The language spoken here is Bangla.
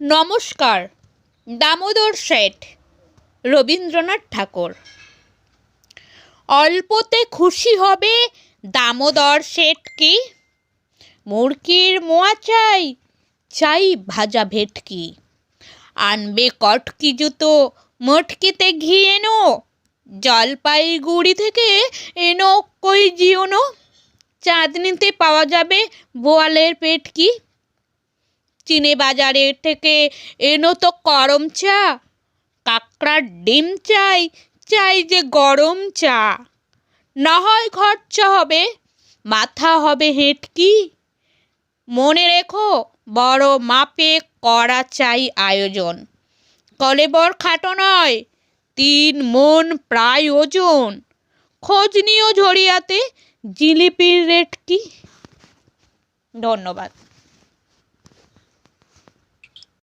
নমস্কার। দামোদর শেঠ, রবীন্দ্রনাথ ঠাকুর। অল্পতে খুশি হবে দামোদর শেঠ কি? মুরগির মোয়া চাই, চাই ভাজা ভেটকি। আনবে কটকি জুতো, মটকিতে ঘি এনো। জলপাইগুড়ি থেকে এনো কই জিওনো। চাঁদনিতে পাওয়া যাবে বোয়ালের পেটকি। চিনে বাজারের থেকে এনো তো করম চা। কাঁকড়ার ডিম চাই, চাই যে গরম চা। না হয় খরচা হবে, মাথা হবে হেঁটকি। মনে রেখো বড় মাপে করা চাই আয়োজন। কলেবর খাটো নয়, 3 মণ প্রায় ওজন। খোঁজ নিও ঝরিয়াতে জিলিপির রেট কি? ধন্যবাদ।